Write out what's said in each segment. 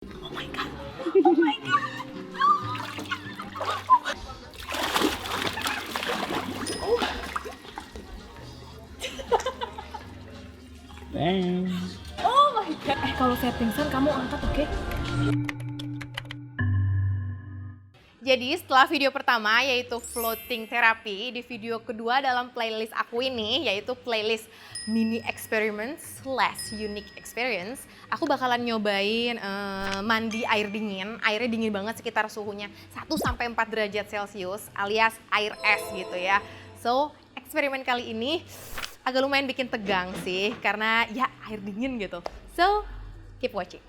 Oh my god. Oh my god. Oh my god. Kalau saya pingsan kamu angkat, oke? Jadi setelah video pertama yaitu floating therapy, di video kedua dalam playlist aku ini yaitu playlist mini experiments / unique experience, aku bakalan nyobain mandi air dingin. Airnya dingin banget, sekitar suhunya 1-4 derajat Celcius alias air es gitu ya. So eksperimen kali ini agak lumayan bikin tegang sih karena ya air dingin gitu. So keep watching.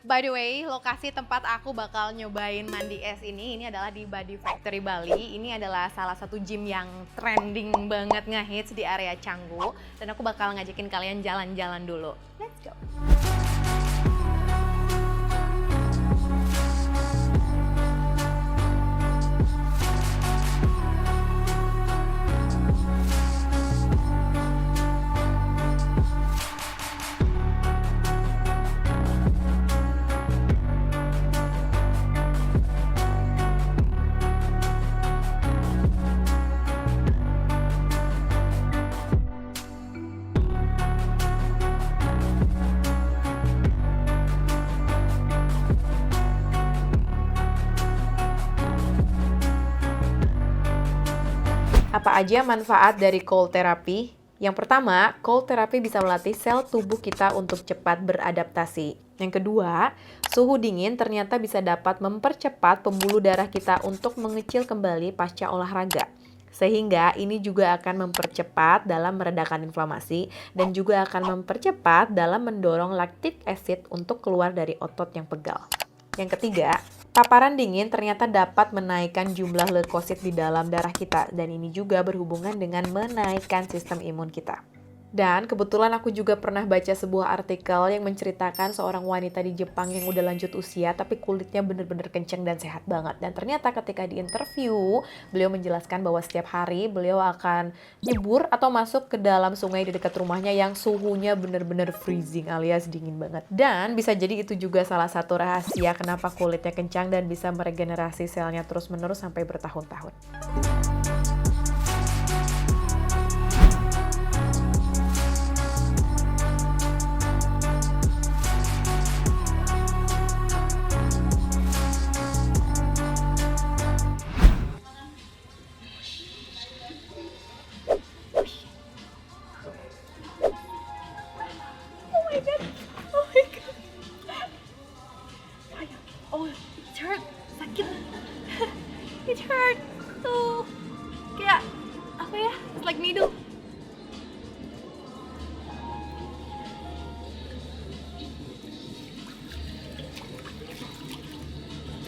By the way, lokasi tempat aku bakal nyobain mandi es ini adalah di Body Factory Bali. Ini adalah salah satu gym yang trending banget ngehits di area Canggu. Dan aku bakal ngajakin kalian jalan-jalan dulu. Let's go! Apa aja manfaat dari cold therapy? Yang pertama, cold therapy bisa melatih sel tubuh kita untuk cepat beradaptasi. Yang kedua, suhu dingin ternyata bisa dapat mempercepat pembuluh darah kita untuk mengecil kembali pasca olahraga. Sehingga ini juga akan mempercepat dalam meredakan inflamasi dan juga akan mempercepat dalam mendorong lactic acid untuk keluar dari otot yang pegal. Yang ketiga, paparan dingin ternyata dapat menaikkan jumlah leukosit di dalam darah kita dan ini juga berhubungan dengan menaikkan sistem imun kita. Dan kebetulan aku juga pernah baca sebuah artikel yang menceritakan seorang wanita di Jepang yang udah lanjut usia tapi kulitnya bener-bener kenceng dan sehat banget. Dan ternyata ketika di interview, beliau menjelaskan bahwa setiap hari beliau akan nyebur atau masuk ke dalam sungai di dekat rumahnya yang suhunya bener-bener freezing alias dingin banget. Dan bisa jadi itu juga salah satu rahasia kenapa kulitnya kencang dan bisa meregenerasi selnya terus-menerus sampai bertahun-tahun. Oh, it hurt. Sakit. It hurt. Tuh. Kayak apa ya? It's like needle.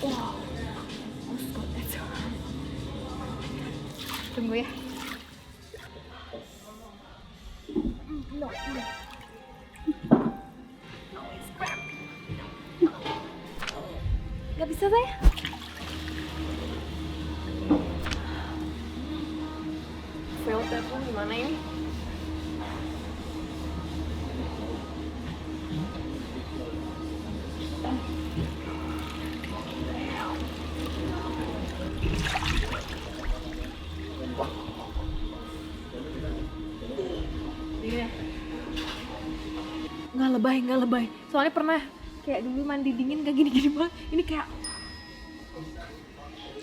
Wow. That's so hard. Tunggu ya. No. Gak bisa saya. Fail telepon gimana ini? Iya. Nggak lebay. Soalnya pernah kayak dulu mandi dingin gak gini-gini banget. Ini kayak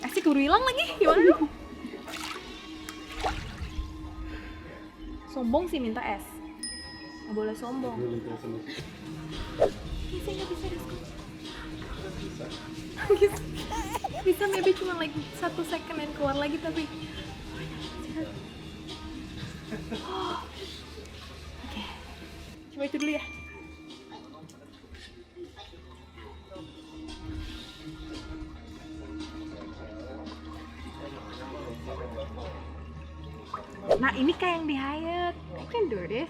asik keburu hilang lagi. Gimana dong? Sombong sih minta es. Nggak boleh sombong. Bisa nggak bisa Rizko? Bisa maybe cuma like 1 second dan keluar lagi tapi. Oke. Coba itu dulu ya. Nah ini kayak yang di Hyatt. I can do this.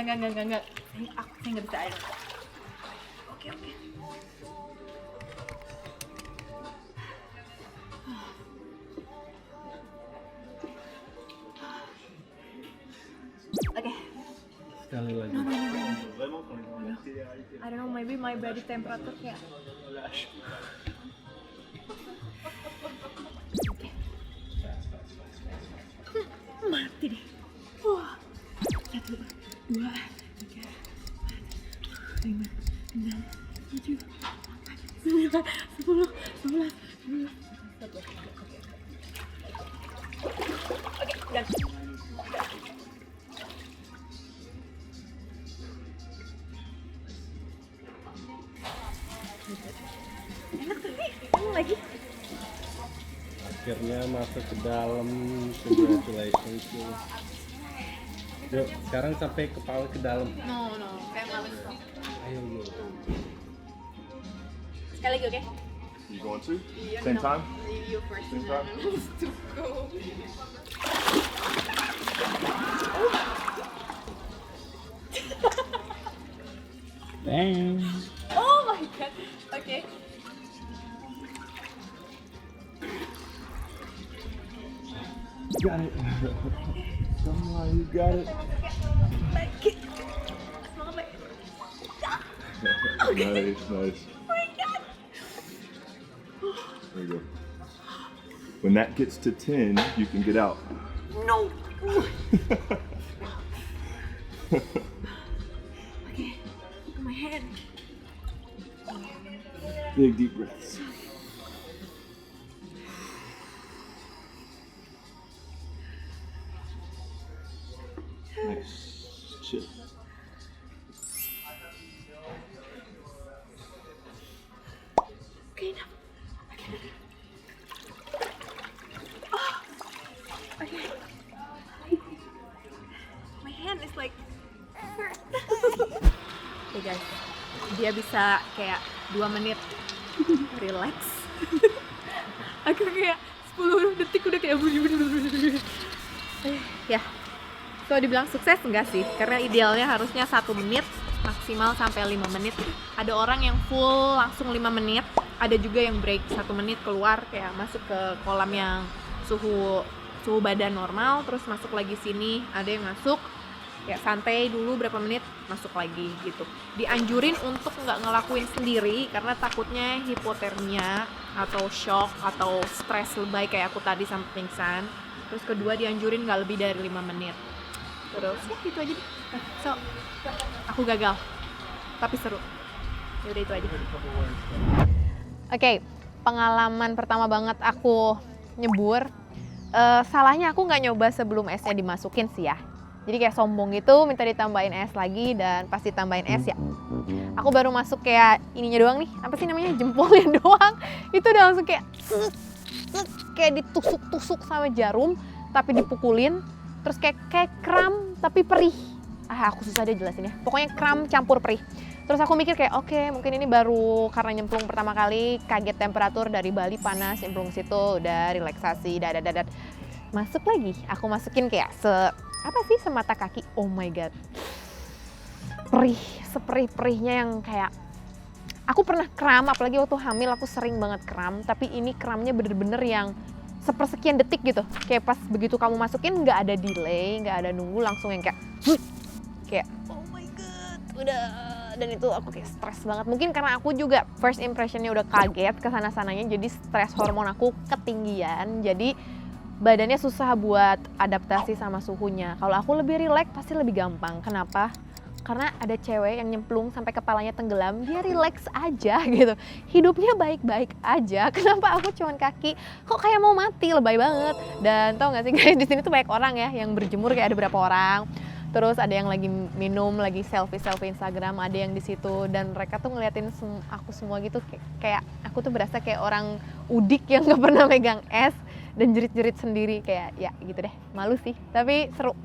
Enggak. Saya nggak bisa air. Oke. Oke. Sekali lagi. I don't know, maybe my body temperature kayak. Oke. Mati deh. 1, 2, 3, 4, 5, 6, 7, 8, 9, 10, 11, 12. Oke, udah. Enak tapi kamu lagi. Akhirnya masuk ke dalam. Congratulations. Yuk, sekarang sampai kepala ke dalam. No, kayak males. Ayo yuk. Sekali lagi, oke? You going to? Yeah, Same no. time? You first. Same time? It's too cold. Bang. Oh my god. Okay. You got it. Come on, you got it. Nice. Oh my god. There you go. When that gets to 10, you can get out. No. Okay. My hand. Big deep breaths. Nice. Chill. Okay, enough. Oh. Okay. My hand is like hurt. Okay guys, dia bisa kayak 2 menit relax. Aku kayak 10 detik udah kayak ya. So dibilang sukses enggak sih? Karena idealnya harusnya 1 menit maksimal sampai 5 menit. Ada orang yang full langsung 5 menit, ada juga yang break 1 menit keluar kayak masuk ke kolam yang suhu badan normal, terus masuk lagi sini. Ada yang masuk kayak santai dulu berapa menit, masuk lagi gitu. Dianjurin untuk nggak ngelakuin sendiri karena takutnya hipotermia atau shock atau stres lebay kayak aku tadi sampai pingsan. Terus kedua dianjurin nggak lebih dari 5 menit. Terus ya gitu aja deh. So aku gagal tapi seru. Yaudah itu aja. Oke, pengalaman pertama banget aku nyebur. Salahnya aku nggak nyoba sebelum esnya dimasukin sih ya. Jadi kayak sombong gitu, minta ditambahin es lagi, dan pas ditambahin es ya aku baru masuk kayak ininya doang nih, apa sih namanya, jempolnya doang. Itu udah langsung kayak kayak ditusuk-tusuk sama jarum tapi dipukulin. Terus kayak kram tapi perih. Aku susah deh jelasin ya. Pokoknya kram campur perih. Terus aku mikir kayak oke, mungkin ini baru karena nyemplung pertama kali, kaget temperatur dari Bali panas, nyemplung situ udah relaksasi, dadat. Masuk lagi, aku masukin kayak semata kaki. Oh my god. Perih, seperih-perihnya yang kayak aku pernah kram, apalagi waktu hamil aku sering banget kram, tapi ini kramnya bener-bener yang sepersekian detik gitu. Kayak pas begitu kamu masukin nggak ada delay, nggak ada nunggu, langsung yang kayak oh my god, udah. Dan itu aku kayak stres banget. Mungkin karena aku juga first impressionnya udah kaget kesana-sananya, jadi stres hormon aku ketinggian. Jadi badannya susah buat adaptasi sama suhunya. Kalau aku lebih relax pasti lebih gampang. Kenapa? Karena ada cewek yang nyemplung sampai kepalanya tenggelam, dia relax aja gitu. Hidupnya baik-baik aja. Kenapa aku cuman kaki? Kok kayak mau mati, lebay banget. Dan tau gak sih guys, di sini tuh banyak orang ya yang berjemur, kayak ada berapa orang. Terus ada yang lagi minum, lagi selfie Instagram, ada yang di situ, dan mereka tuh ngeliatin aku semua gitu, kayak aku tuh berasa kayak orang udik yang nggak pernah megang es dan jerit-jerit sendiri, kayak ya gitu deh, malu sih, tapi seru.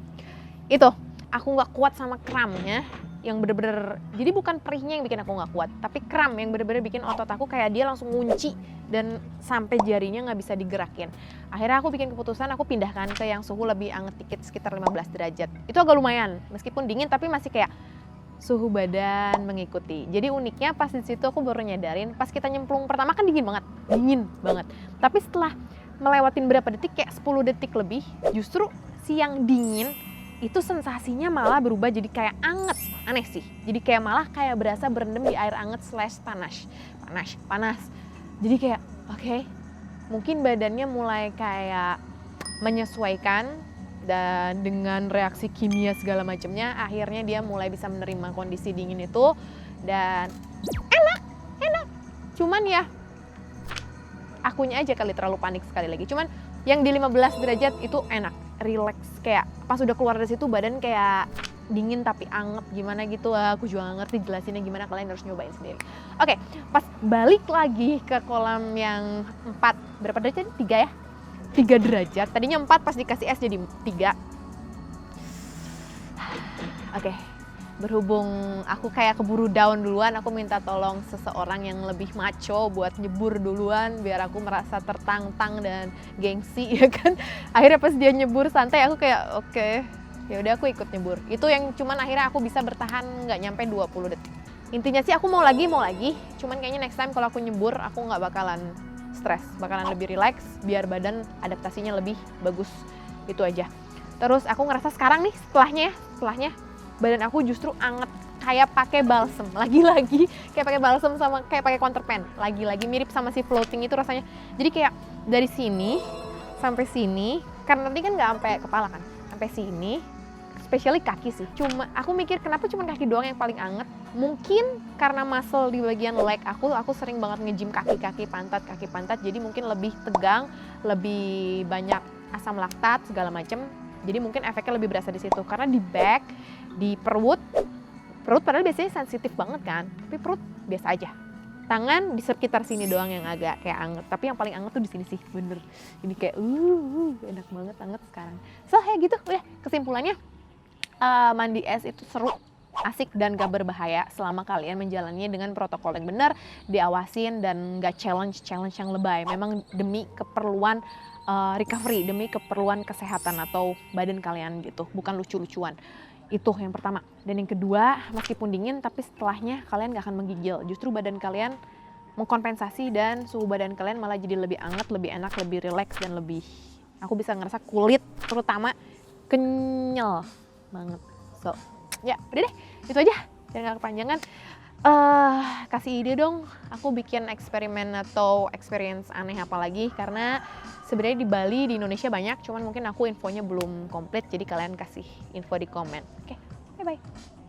Itu aku nggak kuat sama kramnya, yang bener-bener, jadi bukan perihnya yang bikin aku nggak kuat, tapi kram yang bener-bener bikin otot aku kayak dia langsung ngunci dan sampai jarinya nggak bisa digerakin. Akhirnya aku bikin keputusan, aku pindahkan ke yang suhu lebih anget dikit, sekitar 15 derajat. Itu agak lumayan, meskipun dingin tapi masih kayak suhu badan mengikuti. Jadi uniknya pas di situ aku baru nyadarin, pas kita nyemplung pertama kan dingin banget. Tapi setelah melewatin berapa detik, kayak 10 detik lebih, justru si yang dingin itu sensasinya malah berubah jadi kayak anget. Aneh sih, jadi kayak malah kayak berasa berendam di air anget / panas. Jadi kayak oke, mungkin badannya mulai kayak menyesuaikan, dan dengan reaksi kimia segala macamnya akhirnya dia mulai bisa menerima kondisi dingin itu dan enak. Cuman ya akunya aja kali terlalu panik sekali lagi. Cuman yang di 15 derajat itu enak, relax, kayak pas udah keluar dari situ badan kayak dingin tapi anget gimana gitu. Aku juga gak ngerti jelasinnya gimana, kalian harus nyobain sendiri. Oke, pas balik lagi ke kolam yang 4, berapa derajat? 3 ya? 3 derajat, tadinya 4 pas dikasih es jadi 3. Oke, berhubung aku kayak keburu down duluan, aku minta tolong seseorang yang lebih macho buat nyebur duluan biar aku merasa tertantang dan gengsi ya kan. Akhirnya pas dia nyebur santai aku kayak oke, ya udah aku ikut nyebur. Itu yang cuman akhirnya aku bisa bertahan nggak nyampe 20 detik. Intinya sih aku mau lagi, cuman kayaknya next time kalau aku nyebur aku nggak bakalan stres, bakalan lebih relax biar badan adaptasinya lebih bagus. Itu aja. Terus aku ngerasa sekarang nih setelahnya badan aku justru anget kayak pakai balsem. Lagi-lagi kayak pakai balsem sama kayak pakai counterpane. Lagi-lagi mirip sama si floating itu rasanya. Jadi kayak dari sini sampai sini, karena nanti kan nggak sampai kepala kan, sampai sini. Especially kaki sih. Cuma aku mikir kenapa cuma kaki doang yang paling anget? Mungkin karena muscle di bagian leg aku sering banget nge-gym kaki pantat. Jadi mungkin lebih tegang, lebih banyak asam laktat segala macem. Jadi mungkin efeknya lebih berasa di situ. Karena di back, di perut padahal biasanya sensitif banget kan. Tapi perut biasa aja. Tangan di sekitar sini doang yang agak kayak anget. Tapi yang paling anget tuh di sini sih, bener. Ini kayak enak banget anget sekarang. So ya gitu, udah kesimpulannya. Mandi es itu seru, asik dan gak berbahaya selama kalian menjalaninya dengan protokol yang benar, diawasin dan gak challenge yang lebay. Memang demi keperluan recovery, demi keperluan kesehatan atau badan kalian gitu, bukan lucu-lucuan. Itu yang pertama. Dan yang kedua, meskipun dingin tapi setelahnya kalian gak akan menggigil. Justru badan kalian mengkompensasi dan suhu badan kalian malah jadi lebih anget, lebih enak, lebih relax dan lebih, aku bisa ngerasa kulit terutama kenyal banget. So, ya udah deh, itu aja. Jangan kepanjangan. Kasih ide dong, aku bikin eksperimen atau experience aneh apa lagi, karena sebenarnya di Bali, di Indonesia banyak, cuman mungkin aku infonya belum komplit, jadi kalian kasih info di komen. Oke, bye-bye.